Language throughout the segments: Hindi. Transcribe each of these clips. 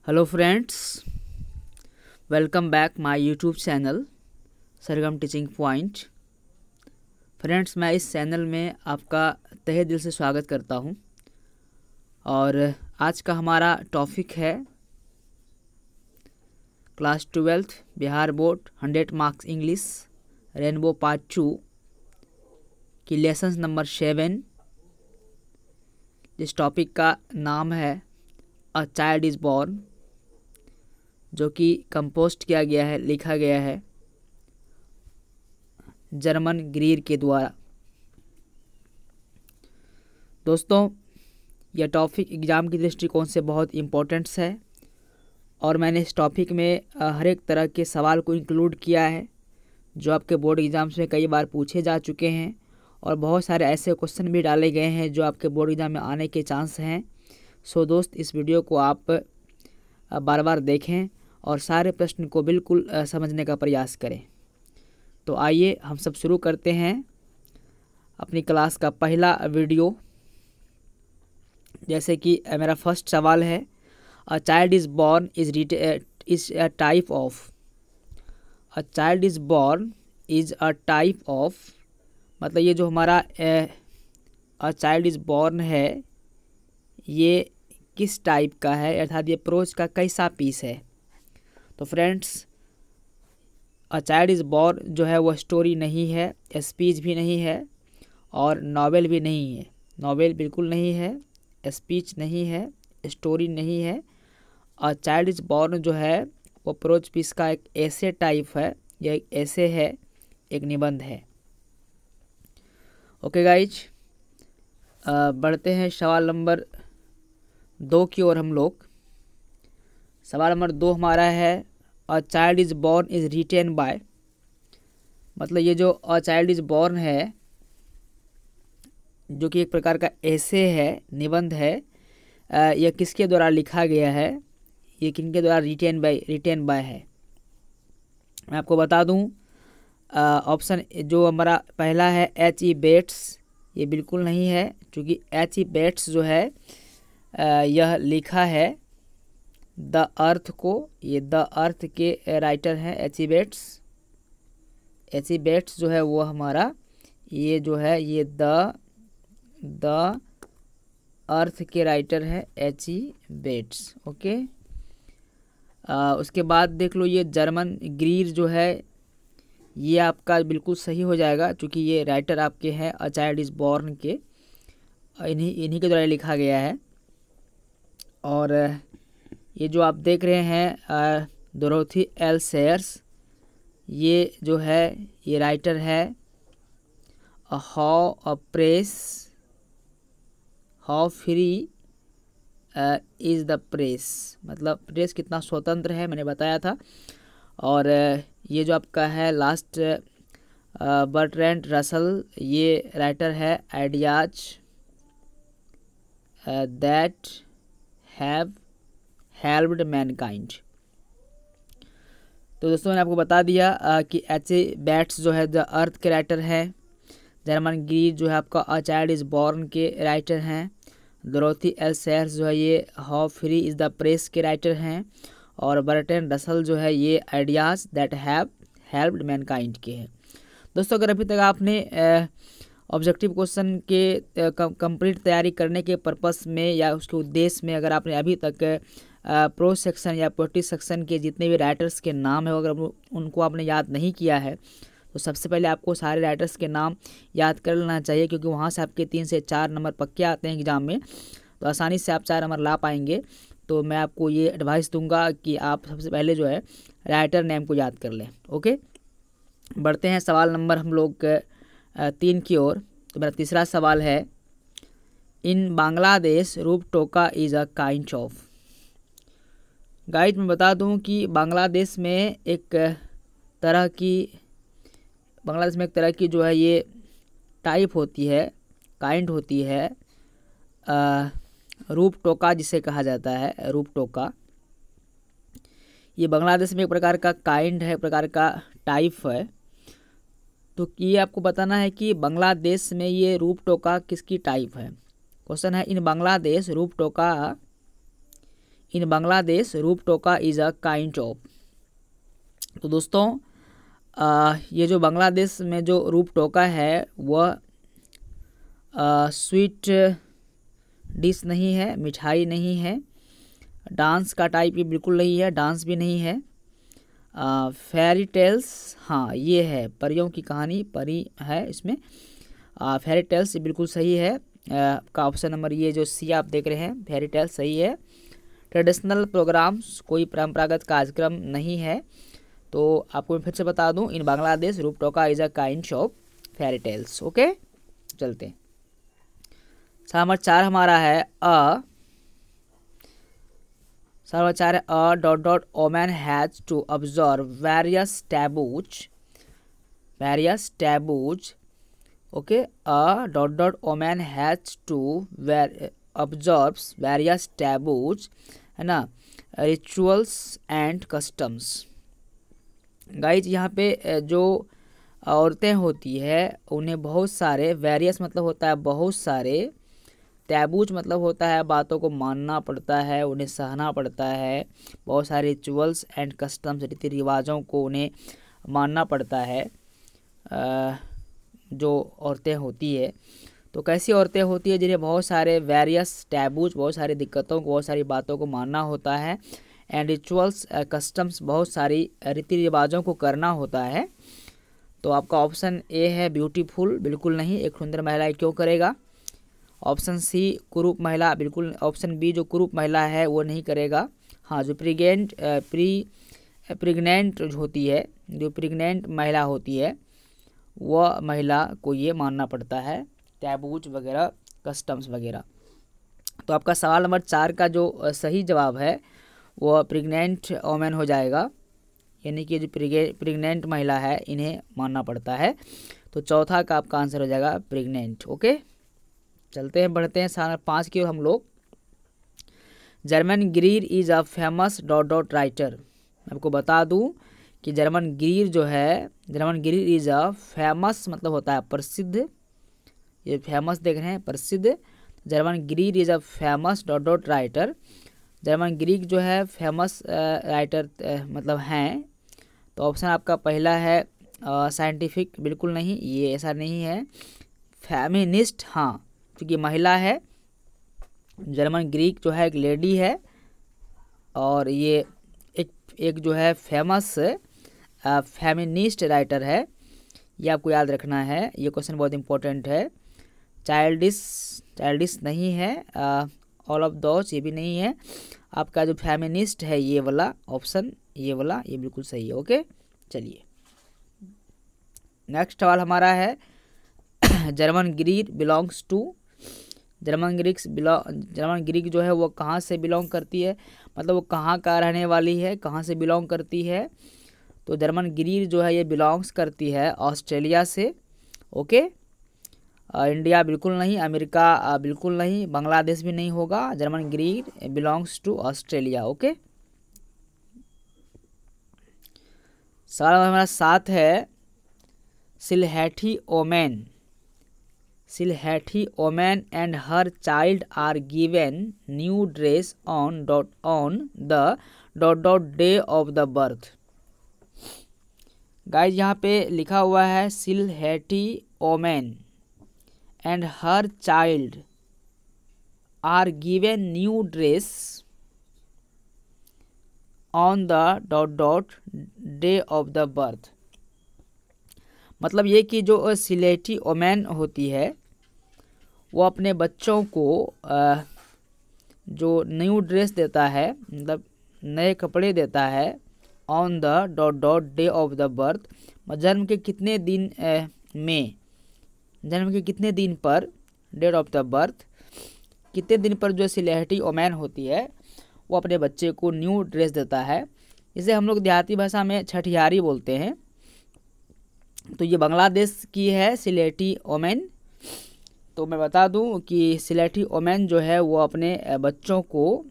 Hello friends, welcome back my YouTube channel Sargam teaching point. Friends, मैं इस चैनल में आपका तहे दिल से स्वागत करता हूं और आज का हमारा टॉपिक है class 12th Bihar board 100 marks English rainbow part 2 की लेसन नंबर 7। जिस टॉपिक का नाम है अ चाइल्ड इज़ बॉर्न, जो कि कंपोस्ट किया गया है, लिखा गया है जर्मन ग्रीर के द्वारा। दोस्तों, यह टॉपिक एग्ज़ाम की दृष्टिकोण से बहुत इम्पोर्टेंट्स है और मैंने इस टॉपिक में हर एक तरह के सवाल को इंक्लूड किया है जो आपके बोर्ड एग्ज़ाम्स में कई बार पूछे जा चुके हैं और बहुत सारे ऐसे क्वेश्चन भी डाले गए हैं जो आपके बोर्ड एग्ज़ाम में आने के चांस हैं। सो दोस्त, इस वीडियो को आप बार बार देखें और सारे प्रश्न को बिल्कुल समझने का प्रयास करें। तो आइए हम सब शुरू करते हैं अपनी क्लास का पहला वीडियो। जैसे कि मेरा फर्स्ट सवाल है, a child is born is a type of. A child is born is a type of, मतलब ये जो हमारा अ चाइल्ड इज़ बॉर्न है, ये किस टाइप का है, अर्थात ये प्रोज का कैसा पीस है। तो friends, a child is born जो है वो स्टोरी नहीं है, स्पीच भी नहीं है और नॉवेल भी नहीं है। नॉवेल बिल्कुल नहीं है, स्पीच नहीं है, स्टोरी नहीं है। अ चाइल्ड इज़ बॉर्न जो है वो प्रोज पीस का एक ऐसे टाइप है, यह एक ऐसे है, एक निबंध है। ओके गाइज, बढ़ते हैं सवाल नंबर 2 की ओर हम लोग। सवाल नंबर 2 हमारा है, a child is born is written by. मतलब ये जो अ चाइल्ड इज़ बॉर्न है, जो कि एक प्रकार का ऐसे है, निबंध है, यह किसके द्वारा लिखा गया है, ये किनके द्वारा रिटेन बाय है। मैं आपको बता दूं, ऑप्शन जो हमारा पहला है H.E. बेट्स, ये बिल्कुल नहीं है, क्योंकि H.E. बेट्स जो है यह लिखा है द अर्थ को। ये द अर्थ के राइटर हैं H.E. बेट्स। H.E. बेट्स जो है वो हमारा ये जो है ये द अर्थ के राइटर हैं H.E. बेट्स। ओके, उसके बाद देख लो, ये जर्मन ग्रीर जो है ये आपका बिल्कुल सही हो जाएगा, क्योंकि ये राइटर आपके हैं अ चाइल्ड इज़ बॉर्न के, इन्हीं के द्वारा लिखा गया है। और ये जो आप देख रहे हैं डोरोथी एल सेयर्स, ये जो है ये राइटर है how free is the press, मतलब प्रेस कितना स्वतंत्र है, मैंने बताया था। और ये जो आपका है लास्ट बर्ट्रैंड रसल, ये राइटर है ideas that have helped Mankind. तो दोस्तों, मैंने आपको बता दिया कि H.E. बेट्स जो है द अर्थ के राइटर हैं, जर्मन ग्रीर जो है आपका अ चाइल्ड इज़ बॉर्न के राइटर हैं, डोरोथी एल सेयर्स जो है ये how free is the press के राइटर हैं, और बर्ट्रैंड रसल जो है ये ideas that have helped Mankind के हैं। दोस्तों, अगर अभी तक आपने ऑब्जेक्टिव क्वेश्चन के कंप्लीट तैयारी करने के पर्पस में या उसके उद्देश्य में अगर आपने अभी तक प्रोज सेक्शन या पोएट्री सेक्शन के जितने भी राइटर्स के नाम है अगर उनको आपने याद नहीं किया है, तो सबसे पहले आपको सारे राइटर्स के नाम याद कर लेना चाहिए, क्योंकि वहाँ से आपके 3 से 4 नंबर पक्के आते हैं एग्ज़ाम में, तो आसानी से आप 4 नंबर ला पाएंगे। तो मैं आपको ये एडवाइस दूंगा कि आप सबसे पहले जो है राइटर नेम को याद कर लें। ओके, बढ़ते हैं सवाल नंबर हम लोग 3 की ओर। तो मेरा तीसरा सवाल है, in Bangladesh rupkatha is a kind of. गाइड मैं बता दूं कि बांग्लादेश में एक तरह की जो है ये टाइप होती है, काइंड होती है, रूपटोका जिसे कहा जाता है, रूपटोका। ये बांग्लादेश में एक प्रकार का काइंड है, एक प्रकार का टाइप है। तो ये आपको बताना है कि बांग्लादेश में ये रूपटोका किसकी टाइप है। क्वेश्चन है, in Bangladesh rupkatha in Bangladesh rupkatha is a kind of. तो दोस्तों ये जो बांग्लादेश में जो रूपटोका है वह स्वीट डिश नहीं है, मिठाई नहीं है, डांस का टाइप ये बिल्कुल नहीं है, डांस भी नहीं है। फेरी टेल्स, हाँ ये है, परियों की कहानी, परी है इसमें। फेरी टेल्स ये बिल्कुल सही है। का ऑप्शन नंबर ये जो सी आप देख रहे हैं, फेरी टेल्स सही है। ट्रेडिशनल प्रोग्राम्स, कोई परंपरागत कार्यक्रम नहीं है। तो आपको मैं फिर से बता दूं, in Bangladesh rupkatha is a kind of fairy tales. Okay, चलते हैं। सवाल नंबर 4 हमारा है सवाल नंबर 4 है ... woman has to observe various taboos. Okay, woman has to observes various taboos, है ना, रिचुअल्स एंड कस्टम्स। गाइज यहाँ पे जो औरतें होती है उन्हें बहुत सारे, वेरियस मतलब होता है बहुत सारे, टैबूज मतलब होता है बातों को मानना पड़ता है, उन्हें सहना पड़ता है, बहुत सारे रिचुअल्स एंड कस्टम्स, रीति रिवाजों को उन्हें मानना पड़ता है जो औरतें होती है। तो कैसी औरतें होती है जिन्हें बहुत सारे वेरियस टैबूज, बहुत सारी दिक्कतों को, बहुत सारी बातों को मानना होता है, एंड रिचुअल्स कस्टम्स, बहुत सारी रीति रिवाजों को करना होता है। तो आपका ऑप्शन ए है ब्यूटीफुल, बिल्कुल नहीं, एक सुंदर महिला क्यों करेगा। ऑप्शन सी कुरूप महिला, बिल्कुल। ऑप्शन बी जो कुरूप महिला है वो नहीं करेगा। हाँ, जो प्रेग्नेंट होती है, जो प्रेग्नेंट महिला होती है वह महिला को ये मानना पड़ता है, टैबूज वगैरह, कस्टम्स वगैरह। तो आपका सवाल नंबर 4 का जो सही जवाब है वो प्रेग्नेंट वोमेन हो जाएगा, यानी कि जो प्रेग्नेंट महिला है इन्हें मानना पड़ता है। तो चौथा का आपका आंसर हो जाएगा प्रेग्नेंट। ओके, चलते हैं, बढ़ते हैं सवाल 5 की ओर हम लोग। German Greer is a famous ... writer. आपको बता दूं कि जर्मन ग्रीर जो है, German Greer is a famous मतलब होता है प्रसिद्ध, ये फेमस देख रहे हैं, प्रसिद्ध। German Greer is a famous ... writer. German Greek जो है फेमस राइटर मतलब हैं। तो ऑप्शन आपका पहला है साइंटिफिक, बिल्कुल नहीं, ये ऐसा नहीं है। फेमिनिस्ट, हाँ, क्योंकि महिला है। जर्मन ग्रीक जो है एक लेडी है, और ये एक जो है फेमस फेमिनिस्ट राइटर है, ये आपको याद रखना है, ये क्वेश्चन बहुत इंपॉर्टेंट है। चाइल्डिश नहीं है, ऑल ऑफ दोस ये भी नहीं है। आपका जो फेमिनिस्ट है ये वाला ऑप्शन, ये वाला, ये बिल्कुल सही है। ओके, चलिए नेक्स्ट सवाल हमारा है German Greek belongs to. German Greek जो है वो कहाँ से बिलोंग करती है, मतलब वो कहाँ का रहने वाली है, कहाँ से बिलोंग करती है। तो जर्मन ग्रीक जो है ये बिलोंग्स करती है ऑस्ट्रेलिया से। ओके, इंडिया बिल्कुल नहीं, अमेरिका बिल्कुल नहीं, बांग्लादेश भी नहीं होगा। German Greek belongs to Australia. Okay, सवाल हमारा 7 है Sylheti women and her child are given new dress on the day of the birth. Guys यहाँ पे लिखा हुआ है Sylheti women and her child are given new dress on the day of the birth. मतलब ये कि जो सिलेटी ओमेन होती है वो अपने बच्चों को जो न्यू ड्रेस देता है, मतलब नए कपड़े देता है, on the day of the birth, जन्म के कितने दिन में, जन्म के कितने दिन पर, डेट ऑफ द बर्थ, कितने दिन पर जो सिलेटी ओमेन होती है वो अपने बच्चे को न्यू ड्रेस देता है। इसे हम लोग देहाती भाषा में छठियारी बोलते हैं। तो ये बांग्लादेश की है सिलेटी ओमेन। तो मैं बता दूं कि सिलेटी ओमेन जो है वो अपने बच्चों को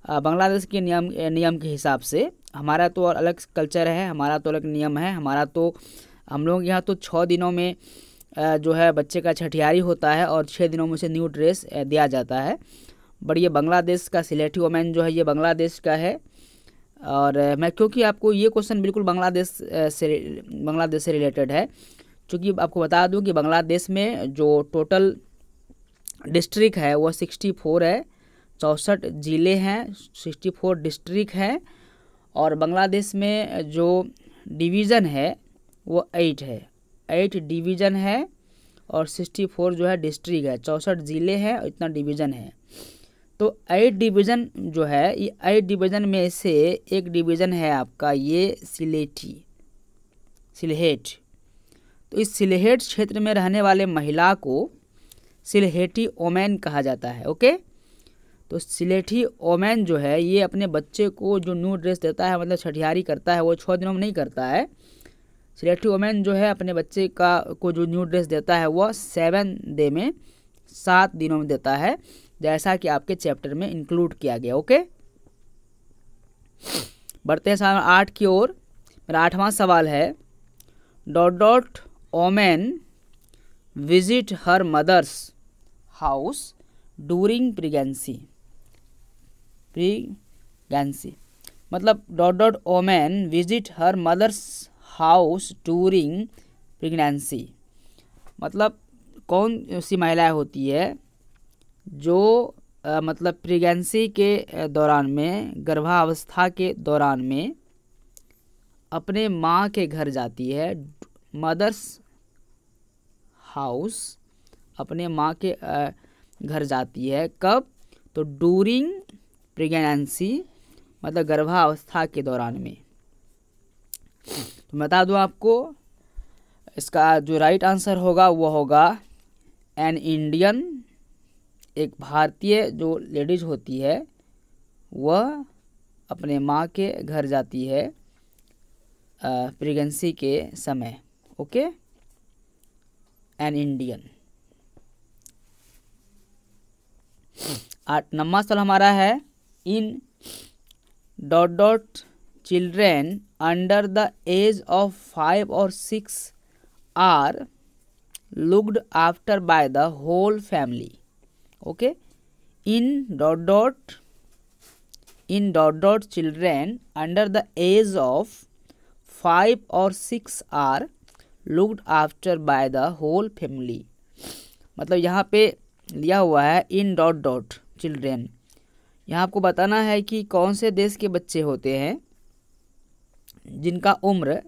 बांग्लादेश के नियम के हिसाब से, हमारा तो और अलग कल्चर है, हमारा तो अलग नियम है, हमारा तो हम लोग यहाँ तो 6 दिनों में जो है बच्चे का छठियारी होता है और 6 दिनों में से न्यू ड्रेस दिया जाता है। बट ये बांग्लादेश का सिलेटी वोमेन जो है ये बांग्लादेश का है। और मैं क्योंकि आपको ये क्वेश्चन बिल्कुल बांग्लादेश से रिलेटेड है, क्योंकि आपको बता दूं कि बांग्लादेश में जो टोटल डिस्ट्रिक्ट है वो 64 है, 64 ज़िले हैं, 64 डिस्ट्रिक्ट हैं। और बांग्लादेश में जो डिवीज़न है वो 8 है, 8 डिवीज़न है और 64 जो है डिस्ट्रिक्ट है, 64 ज़िले हैं और इतना डिवीज़न है। तो 8 डिवीज़न जो है ये 8 डिवीज़न में से एक डिवीज़न है आपका ये सिलहेट। तो इस सिलहेट क्षेत्र में रहने वाले महिला को सिलहेटी ओमेन कहा जाता है। ओके, तो सिलेठी ओमेन जो है ये अपने बच्चे को जो न्यू ड्रेस देता है, मतलब छठियारी करता है, वो 6 दिनों में नहीं करता है। सिलेठी ओमेन जो है अपने बच्चे को जो न्यू ड्रेस देता है वो 7 डे में, 7 दिनों में देता है, जैसा कि आपके चैप्टर में इंक्लूड किया गया। ओके, बढ़ते हैं सवाल 8 की ओर। मेरा 8वां सवाल है, डॉट women visit her mother's house during pregnancy. मतलब डॉट women visit her mother's house during pregnancy, मतलब कौन सी महिलाएं होती है जो मतलब प्रेगनेंसी के दौरान में, गर्भावस्था के दौरान में अपने माँ के घर जाती है। मदर्स हाउस, अपने माँ के घर जाती है, कब? तो ड्यूरिंग प्रेगनेंसी, मतलब गर्भावस्था के दौरान में। तो बता दूं आपको, इसका जो राइट आंसर होगा वो होगा एन इंडियन, एक भारतीय जो लेडीज होती है वह अपने माँ के घर जाती है प्रेगनेंसी के समय। Okay, an Indian. 8 नंबर सवाल हमारा है, in dot children under the age of 5 और 6 are looked after by the whole family. Okay, in dot children under the age of 5 और 6 are looked after by the whole family. मतलब यहाँ पे लिया हुआ है इन डॉट चिल्ड्रेन, यहाँ आपको बताना है कि कौन से देश के बच्चे होते हैं जिनका उम्र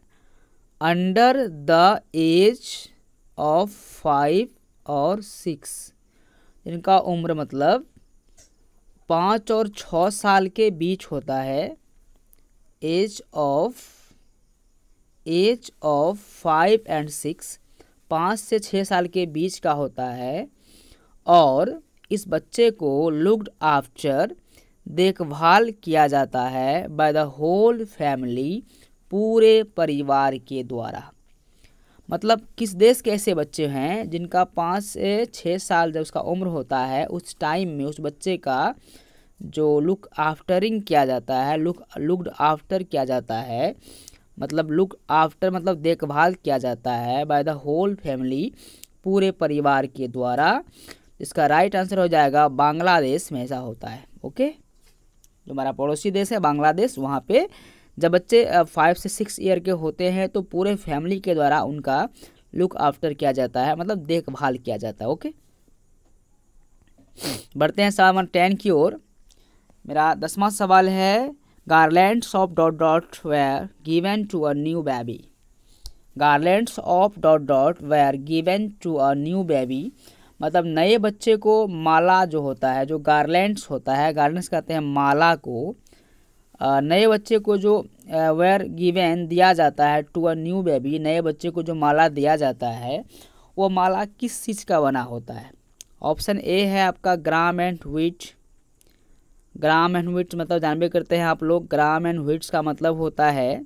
अंडर द एज ऑफ 5 और 6, जिनका उम्र मतलब 5 और 6 साल के बीच होता है। एज ऑफ 5 एंड 6, 5 से 6 साल के बीच का होता है। और इस बच्चे को लुक्ड आफ्टर, देखभाल किया जाता है, बाय द होल फैमिली, पूरे परिवार के द्वारा। मतलब किस देश के ऐसे बच्चे हैं जिनका 5 से 6 साल जब उसका उम्र होता है, उस टाइम में उस बच्चे का जो लुक आफ्टरिंग किया जाता है, लुक्ड आफ्टर किया जाता है, मतलब लुक आफ्टर मतलब देखभाल किया जाता है बाय द होल फैमिली, पूरे परिवार के द्वारा। इसका राइट आंसर हो जाएगा बांग्लादेश में ऐसा होता है। ओके, जो हमारा पड़ोसी देश है बांग्लादेश, वहाँ पे जब बच्चे 5 से 6 ईयर के होते हैं तो पूरे फैमिली के द्वारा उनका लुक आफ्टर किया जाता है, मतलब देखभाल किया जाता है। ओके, बढ़ते हैं सवाल 10 की ओर। मेरा 10वां सवाल है, garlands of dot were given to a new baby. Garlands of dot were given to a new baby, मतलब नए बच्चे को माला जो होता है, जो गार्लैंड्स होता है, गार्लैंड्स कहते हैं माला को, नए बच्चे को जो वेयर गिवन दिया जाता है टू अ न्यू बेबी, नए बच्चे को जो माला दिया जाता है वो माला किस चीज़ का बना होता है? ऑप्शन ए है आपका gram and wheat. Gram and wheat मतलब जानबे करते हैं आप लोग, ग्राम एंड व्हीट्स का मतलब होता है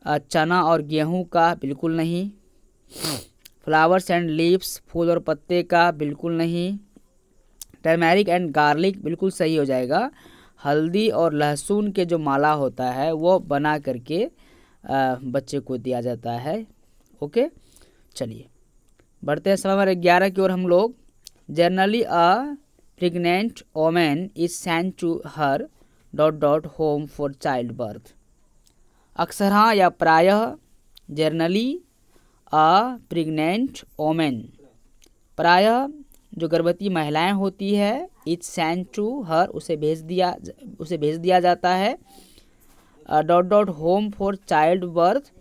चना और गेहूं का, बिल्कुल नहीं। फ्लावर्स एंड लीव्स, फूल और पत्ते का, बिल्कुल नहीं। टर्मेरिक एंड गार्लिक, बिल्कुल सही हो जाएगा। हल्दी और लहसुन के जो माला होता है वो बना करके बच्चे को दिया जाता है। ओके, चलिए बढ़ते हैं सवाल नंबर 11 की ओर हम लोग। Generally a pregnant women is sent to her डॉट डॉट होम फॉर चाइल्ड बर्थ। अक्सरहा या प्रायः, जनरली, अ प्रेग्नेंट वोमेन, प्रायः जो गर्भवती महिलाएं होती है, इज सेंट टू हर, उसे भेज दिया जाता है, डॉट डॉट होम फॉर चाइल्ड बर्थ,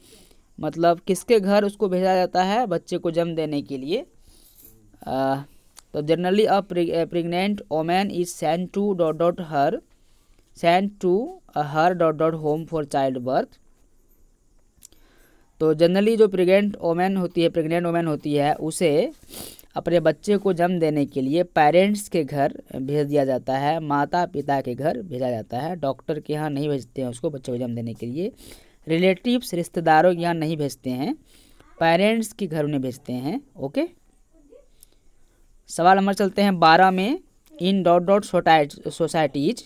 मतलब किसके घर उसको भेजा जाता है, बच्चे को जन्म देने के लिए। तो generally a pregnant women is sent to dot dot हर डॉट डॉट होम फॉर चाइल्ड बर्थ। तो जनरली जो प्रेग्नेंट वोमेन होती है उसे अपने बच्चे को जन्म देने के लिए पेरेंट्स के घर भेज दिया जाता है, माता पिता के घर भेजा जाता है। डॉक्टर के यहाँ नहीं भेजते हैं उसको बच्चे को जन्म देने के लिए, रिलेटिव्स रिश्तेदारों के यहाँ नहीं भेजते हैं, पेरेंट्स के घर उन्हें भेजते हैं। ओके, सवाल नंबर चलते हैं 12 में। इन dot dot societies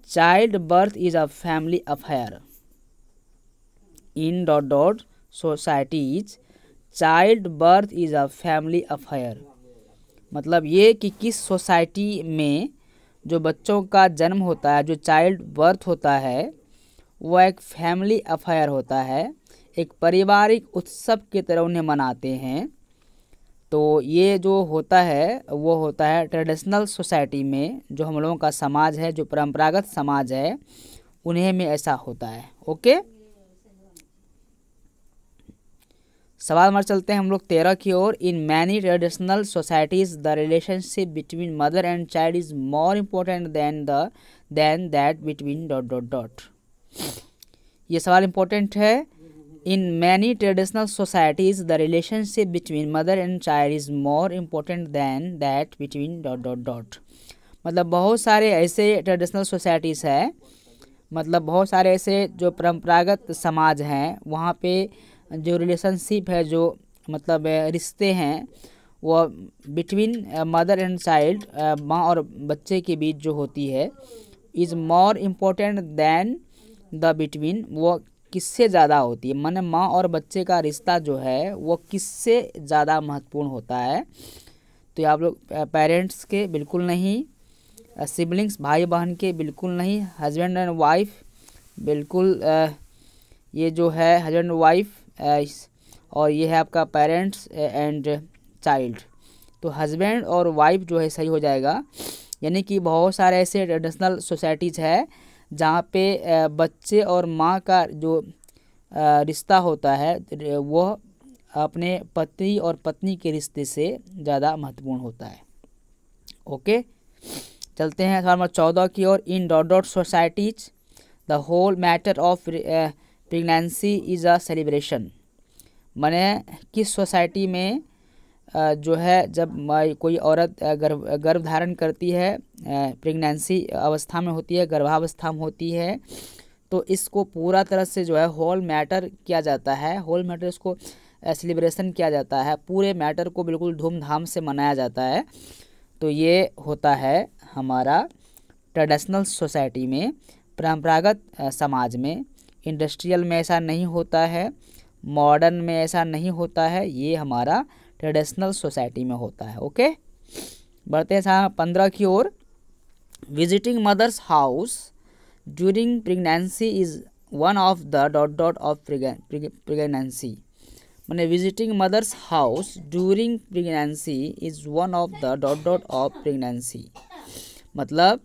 child birth is a family affair. In dot dot societies child birth is a family affair, मतलब ये कि किस सोसाइटी में जो बच्चों का जन्म होता है, जो चाइल्ड बर्थ होता है, वह एक फैमिली अफेयर होता है, एक पारिवारिक उत्सव की तरह उन्हें मनाते हैं। तो ये जो होता है वो होता है ट्रेडिशनल सोसाइटी में, जो हम लोगों का समाज है, जो परंपरागत समाज है, उन्हें में ऐसा होता है। ओके, सवाल नंबर चलते हैं हम लोग 13 की ओर। In many traditional societies the relationship between mother and child is more important than that between dot dot dot. ये सवाल इम्पोर्टेंट है। In many traditional societies the relationship between mother and child is more important than that between dot dot dot, मतलब बहुत सारे ऐसे ट्रेडिशनल सोसाइटीज़ है, मतलब बहुत सारे ऐसे जो परंपरागत समाज हैं, वहाँ पे जो रिलेशनशिप है, जो मतलब रिश्ते हैं, वो बिटवीन मदर एंड चाइल्ड, माँ और बच्चे के बीच जो होती है, is more important than the between, वो किससे ज़्यादा होती है, माने माँ और बच्चे का रिश्ता जो है वो किससे ज़्यादा महत्वपूर्ण होता है। तो आप लोग पेरेंट्स के बिल्कुल नहीं, सिबलिंग्स भाई बहन के बिल्कुल नहीं, हस्बैंड एंड वाइफ बिल्कुल, ये जो है हस्बैंड वाइफ, और ये है आपका पेरेंट्स एंड चाइल्ड। तो हस्बैंड और वाइफ जो है सही हो जाएगा। यानी कि बहुत सारे ऐसे ट्रेडिशनल सोसाइटीज़ है जहाँ पे बच्चे और माँ का जो रिश्ता होता है वह अपने पति और पत्नी के रिश्ते से ज़्यादा महत्वपूर्ण होता है। ओके, चलते हैं सवाल नंबर 14 की ओर। In dot dot societies the whole matter of pregnancy is a celebration, माने किस सोसाइटी में जो है जब कोई औरत गर्भ धारण करती है, प्रेगनेंसी अवस्था में होती है, गर्भावस्था में होती है, तो इसको पूरा तरह से जो है होल मैटर किया जाता है, होल मैटर इसको सेलिब्रेशन किया जाता है, पूरे मैटर को बिल्कुल धूमधाम से मनाया जाता है। तो ये होता है हमारा ट्रेडिशनल सोसाइटी में, परंपरागत समाज में। इंडस्ट्रियल में ऐसा नहीं होता है, मॉडर्न में ऐसा नहीं होता है, ये हमारा ट्रेडिशनल सोसाइटी में होता है। ओके, बढ़ते हैं साहब 15 की ओर। Visiting mother's house during pregnancy is one of the dot dot of pregnancy, मैंने visiting mother's house during pregnancy is one of the dot dot of pregnancy, मतलब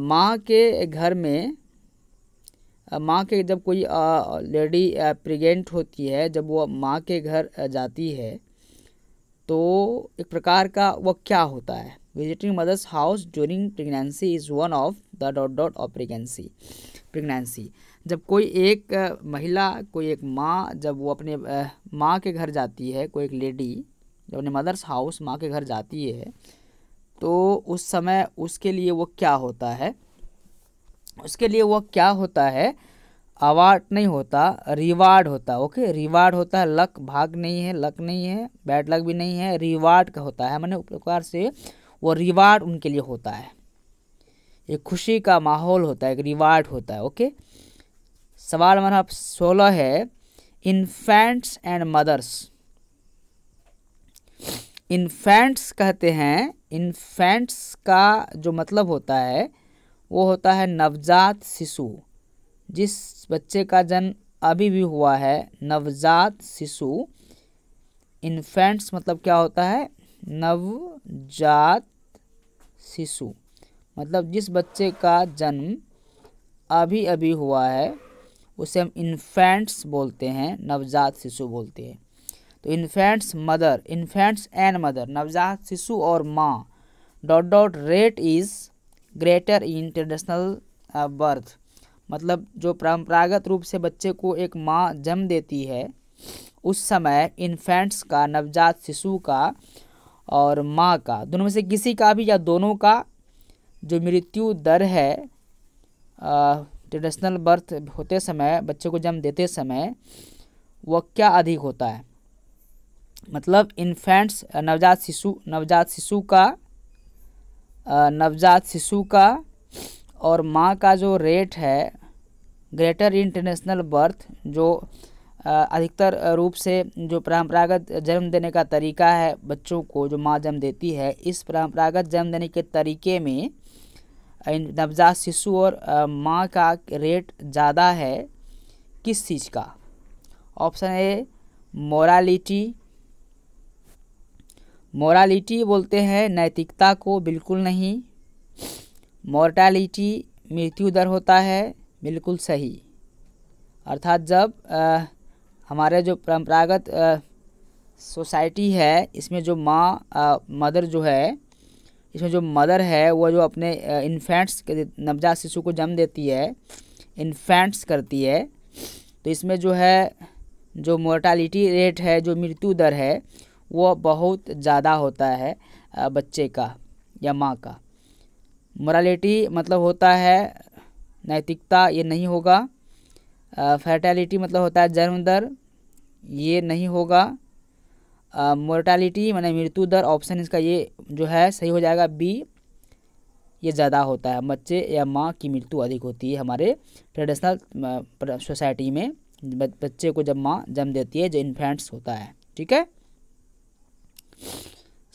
माँ के घर में, माँ के जब कोई लेडी प्रेग्नेंट होती है, जब वो माँ के घर जाती है तो एक प्रकार का वो क्या होता है, visiting mother's house during pregnancy is one of the dot dot of pregnancy. जब कोई एक महिला, कोई एक माँ, जब वो अपने माँ के घर जाती है, कोई एक लेडी जब अपने मदर्स हाउस माँ के घर जाती है, तो उस समय उसके लिए वो क्या होता है, उसके लिए वो क्या होता है, अवार्ड नहीं होता, रिवार्ड होता है। ओके, रिवार्ड होता है, लक भाग नहीं है, लक नहीं है, बैड लक भी नहीं है, रिवार्ड का होता है, मैंने उस प्रकार से वो रिवार्ड उनके लिए होता है, एक खुशी का माहौल होता है, एक रिवार्ड होता है। ओके, सवाल हमारा 16 है। इन्फेंट्स एंड मदर्स इन्फेंट्स कहते हैं। इन्फेंट्स का जो मतलब होता है वो होता है नवजात शिशु। जिस बच्चे का जन्म अभी भी हुआ है, नवजात शिशु। इन्फेंट्स मतलब क्या होता है? नवजात शिशु। मतलब जिस बच्चे का जन्म अभी अभी हुआ है उसे हम इन्फेंट्स बोलते हैं, नवजात शिशु बोलते हैं। तो infants mother, infants and mother, नवजात शिशु और माँ dot dot rate is greater in traditional birth. मतलब जो परंपरागत रूप से बच्चे को एक माँ जन्म देती है उस समय इन्फेंट्स का, नवजात शिशु का और माँ का, दोनों में से किसी का भी या दोनों का जो मृत्यु दर है ट्रेडिशनल बर्थ होते समय, बच्चे को जन्म देते समय, वह क्या अधिक होता है? मतलब इन्फेंट्स नवजात शिशु का और माँ का जो रेट है ग्रेटर इंटरनेशनल बर्थ, जो अधिकतर रूप से जो परंपरागत जन्म देने का तरीका है बच्चों को, जो माँ जन्म देती है, इस परंपरागत जन्म देने के तरीके में नवजात शिशु और माँ का रेट ज़्यादा है। किस चीज़ का? Option A morality. मोरालिटी बोलते हैं नैतिकता को, बिल्कुल नहीं। मोर्टालिटी मृत्यु दर होता है, बिल्कुल सही। अर्थात जब हमारे जो परंपरागत सोसाइटी है इसमें जो माँ मदर जो है, इसमें जो मदर है वो जो अपने इन्फेंट्स के नवजात शिशु को जन्म देती है, इन्फेंट्स करती है, तो इसमें जो है जो मोर्टालिटी रेट है, जो मृत्यु दर है, वो बहुत ज़्यादा होता है बच्चे का या माँ का। मोरालिटी मतलब होता है नैतिकता, ये नहीं होगा। फर्टिलिटी मतलब होता है जन्म दर, ये नहीं होगा। मोर्टालिटी माने मृत्यु दर, ऑप्शन इसका ये जो है सही हो जाएगा बी, ये ज़्यादा होता है। बच्चे या माँ की मृत्यु अधिक होती है हमारे ट्रेडिशनल सोसाइटी में, बच्चे को जब माँ जन्म देती है, जो इन्फेंट्स होता है। ठीक है।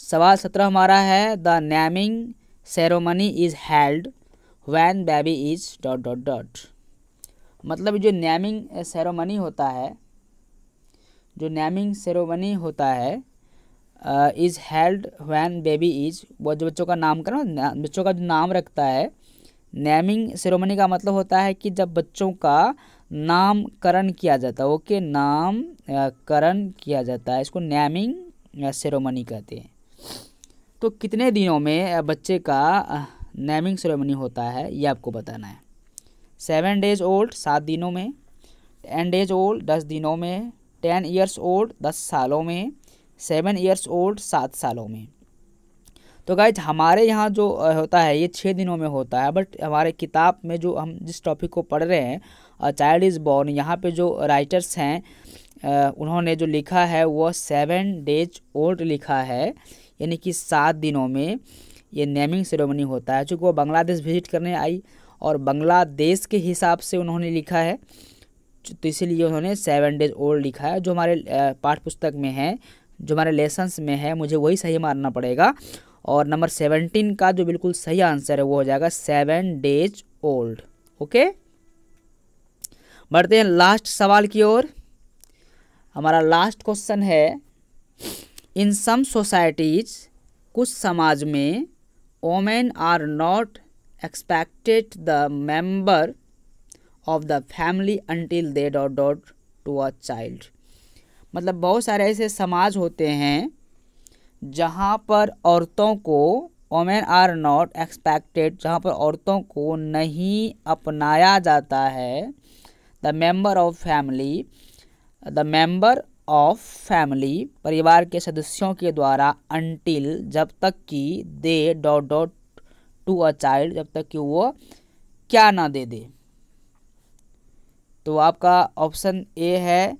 सवाल 17 हमारा है the naming ceremony is held when baby is dot dot dot. मतलब जो नेमिंग सेरेमनी होता है, जो नेमिंग सेरेमनी होता है is held when baby is, वो जो बच्चों का नामकरण, बच्चों का जो नाम रखता है, नेमिंग सेरेमनी का मतलब होता है कि जब बच्चों का नामकरण किया जाता है, ओके, नामकरण किया जाता है, इसको नेमिंग सेरेमनी कहते हैं। तो कितने दिनों में बच्चे का नेमिंग सेरेमनी होता है ये आपको बताना है। 7 days ओल्ड 7 दिनों में, 10 days ओल्ड 10 दिनों में, 10 years ओल्ड 10 सालों में, 7 years ओल्ड 7 सालों में। तो गाइज हमारे यहाँ जो होता है ये 6 दिनों में होता है, बट हमारे किताब में जो हम जिस टॉपिक को पढ़ रहे हैं चाइल्ड इज़ बॉर्न, यहाँ पे जो राइटर्स हैं उन्होंने जो लिखा है वो 7 days ओल्ड लिखा है, यानी कि 7 दिनों में ये नेमिंग सेरेमनी होता है। चूँकि वो बांग्लादेश विजिट करने आई और बांग्लादेश के हिसाब से उन्होंने लिखा है, तो इसीलिए उन्होंने 7 days ओल्ड लिखा है। जो हमारे पाठ्य पुस्तक में है, जो हमारे लेसन्स में है, मुझे वही सही मानना पड़ेगा। और नंबर 17 का जो बिल्कुल सही आंसर है वो हो जाएगा 7 days ओल्ड। ओके, बढ़ते हैं लास्ट सवाल की ओर। हमारा लास्ट क्वेश्चन है इन सम सोसाइटीज, कुछ समाज में women are not expected the member of the family until they dot dot to a child. मतलब बहुत सारे ऐसे समाज होते हैं जहाँ पर औरतों को, वोमेन आर नॉट एक्सपेक्टेड, जहाँ पर औरतों को नहीं अपनाया जाता है, the member of family, the member of family परिवार के सदस्यों के द्वारा, अंटिल जब तक कि, they dot dot to a child जब तक कि वो क्या ना दे दे। तो आपका ऑप्शन ए है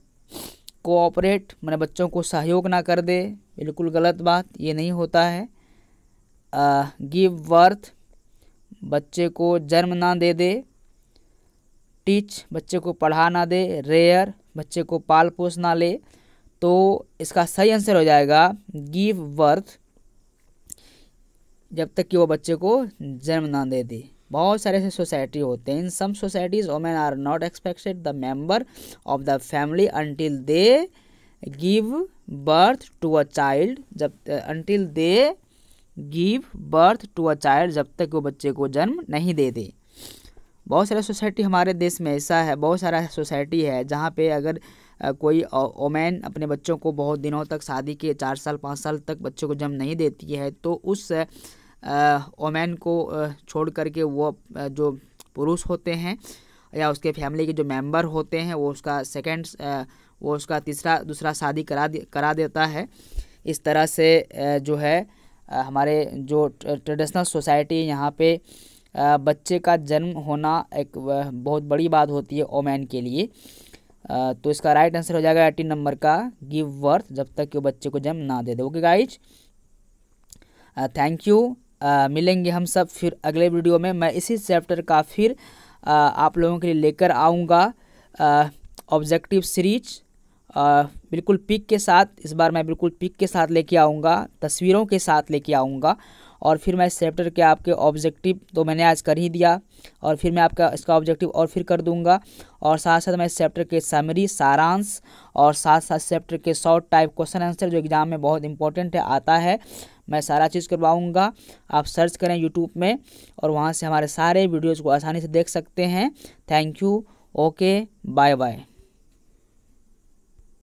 कोऑपरेट, मैंने बच्चों को सहयोग ना कर दे, बिल्कुल गलत बात, ये नहीं होता है। गिव बर्थ, बच्चे को जन्म ना दे दे। टीच, बच्चे को पढ़ा ना दे। रेयर, बच्चे को पाल पोस ना ले। तो इसका सही आंसर हो जाएगा गिव बर्थ, जब तक कि वो बच्चे को जन्म ना दे दे। बहुत सारे ऐसे सोसाइटी होते हैं। In some societies women are not expected the member of the family until they give birth to a child, जब until they give birth to a child, जब तक वो बच्चे को जन्म नहीं दे दे। बहुत सारे सोसाइटी हमारे देश में ऐसा है, बहुत सारा सोसाइटी है जहाँ पे अगर कोई वोमेन अपने बच्चों को बहुत दिनों तक, शादी के 4 साल 5 साल तक बच्चे को जन्म नहीं देती है, तो उस वोमेन को छोड़ करके वो जो पुरुष होते हैं या उसके फैमिली के जो मेंबर होते हैं वो उसका दूसरा शादी करा देता है। इस तरह से जो है हमारे जो ट्रेडिशनल सोसाइटी यहाँ पे बच्चे का जन्म होना एक बहुत बड़ी बात होती है वोमेन के लिए। तो इसका राइट आंसर हो जाएगा 18 नंबर का गिव बर्थ, जब तक कि वो बच्चे को जन्म ना दे दे। Okay guys, thank you. मिलेंगे हम सब फिर अगले वीडियो में। मैं इसी चैप्टर का फिर आप लोगों के लिए लेकर आऊँगा ऑब्जेक्टिव सीरीज, बिल्कुल पिक के साथ। इस बार मैं बिल्कुल पिक के साथ लेके आऊँगा, तस्वीरों के साथ लेके आऊँगा। और फिर मैं इस चैप्टर के आपके ऑब्जेक्टिव तो मैंने आज कर ही दिया, और फिर मैं आपका इसका ऑब्जेक्टिव और फिर कर दूंगा। और साथ साथ मैं इस चैप्टर के समरी, सारांश और साथ साथ चैप्टर के शॉर्ट टाइप क्वेश्चन आंसर जो एग्जाम में बहुत इंपॉर्टेंट है, आता है, मैं सारा चीज़ करवाऊंगा। आप सर्च करें यूट्यूब में और वहाँ से हमारे सारे वीडियोज़ को आसानी से देख सकते हैं। Thank you. Okay, bye bye.